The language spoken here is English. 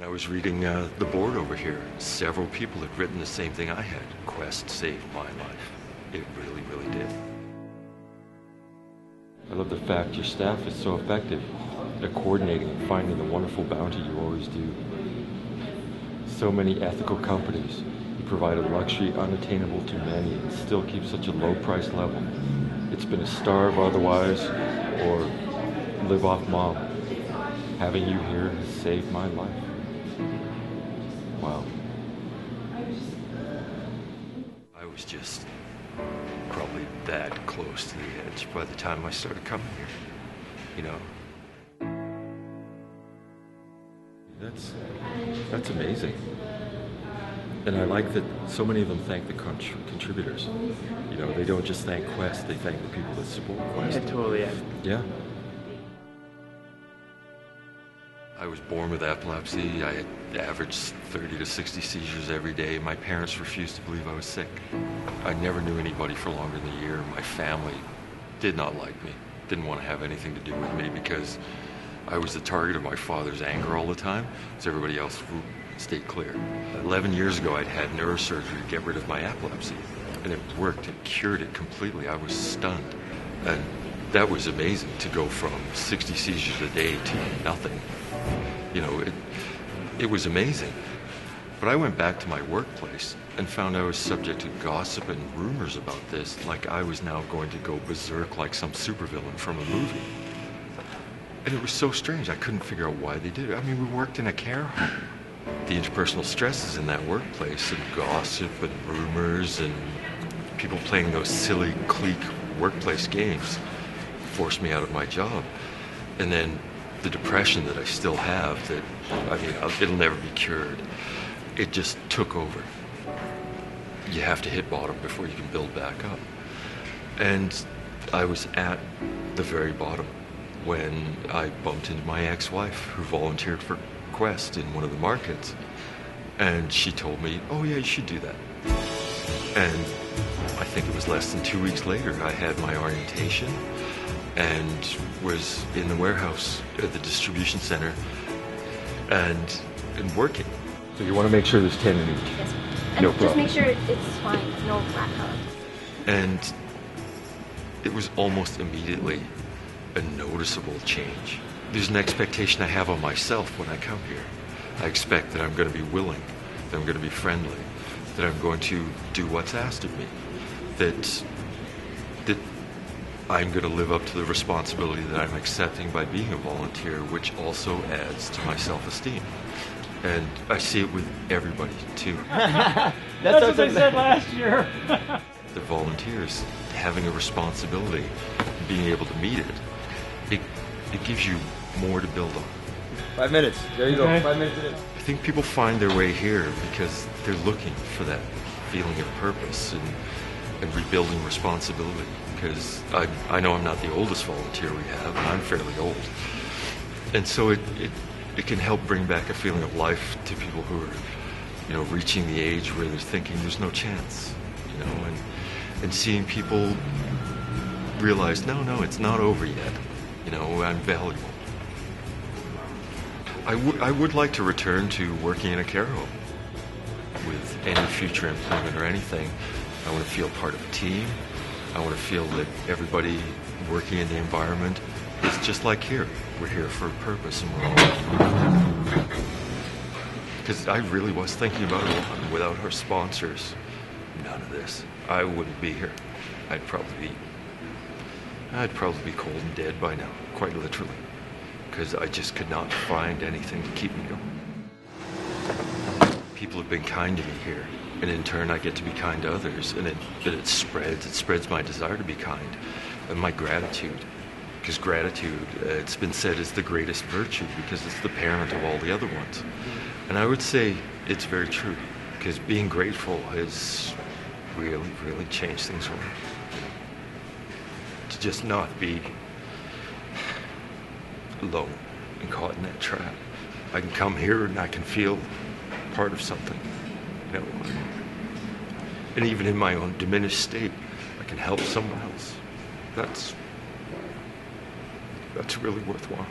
When I was reading the board over here, several people had written the same thing I had. Quest saved my life. It really, really did. I love the fact your staff is so effective at coordinating and finding the wonderful bounty you always do. So many ethical companies who provide a luxury unattainable to many and still keep such a low price level. It's been a starve otherwise or live off mom. Having you here has saved my life. Wow. I was just probably that close to the edge by the time I started coming here, you know. That's amazing. And I like that so many of them thank the contributors. You know, they don't just thank Quest, they thank the people that support Quest. Yeah, totally, yeah. Yeah. I was born with epilepsy. I had averaged 30 to 60 seizures every day. My parents refused to believe I was sick. I never knew anybody for longer than a year. My family did not like me, didn't want to have anything to do with me because I was the target of my father's anger all the time, so everybody else stayed clear. 11 years ago, I'd had neurosurgery to get rid of my epilepsy, and it worked. It cured it completely. I was stunned. And that was amazing, to go from 60 seizures a day to nothing. You know, it was amazing. But I went back to my workplace and found I was subject to gossip and rumors about this, like I was now going to go berserk like some supervillain from a movie. And it was so strange. I couldn't figure out why they did it. I mean, we worked in a care home. The interpersonal stresses in that workplace, and gossip and rumors and people playing those silly clique workplace games, forced me out of my job. And then the depression that I still have, that, I mean, it'll never be cured, it just took over. You have to hit bottom before you can build back up. And I was at the very bottom when I bumped into my ex-wife, who volunteered for Quest in one of the markets. And she told me, oh yeah, you should do that. And I think it was less than 2 weeks later, I had my orientation and was in the warehouse at the distribution center and working. So you want to make sure there's 10 in each? Yes. No And just problem. make sure it's fine, no flat color. And it was almost immediately a noticeable change. There's an expectation I have on myself when I come here. I expect that I'm going to be willing, that I'm going to be friendly, that I'm going to do what's asked of me, that I'm going to live up to the responsibility that I'm accepting by being a volunteer, which also adds to my self-esteem. And I see it with everybody, too. That's what they said last year. The volunteers having a responsibility, being able to meet it gives you more to build on. 5 minutes. There you Okay. go. 5 minutes in. I think people find their way here because they're looking for that feeling of purpose and rebuilding responsibility. Because I know I'm not the oldest volunteer we have, and I'm fairly old. And so it can help bring back a feeling of life to people who are, you know, reaching the age where they're thinking there's no chance, you know, and seeing people realize, no, it's not over yet. You know, I'm valuable. I would like to return to working in a care home with any future employment or anything. I want to feel part of a team. I want to feel that everybody working in the environment is just like here. We're here for a purpose, and we're all... Because I really was thinking about it. Without our sponsors, none of this. I wouldn't be here. I'd probably be cold and dead by now, quite literally, because I just could not find anything to keep me going. People have been kind to me here, and in turn I get to be kind to others, and it spreads my desire to be kind, and my gratitude. Because gratitude, it's been said, is the greatest virtue because it's the parent of all the other ones. And I would say it's very true, because being grateful has really, really changed things around. To just not be alone and caught in that trap. I can come here and I can feel part of something, you know. And even in my own diminished state, I can help someone else. That's really worthwhile.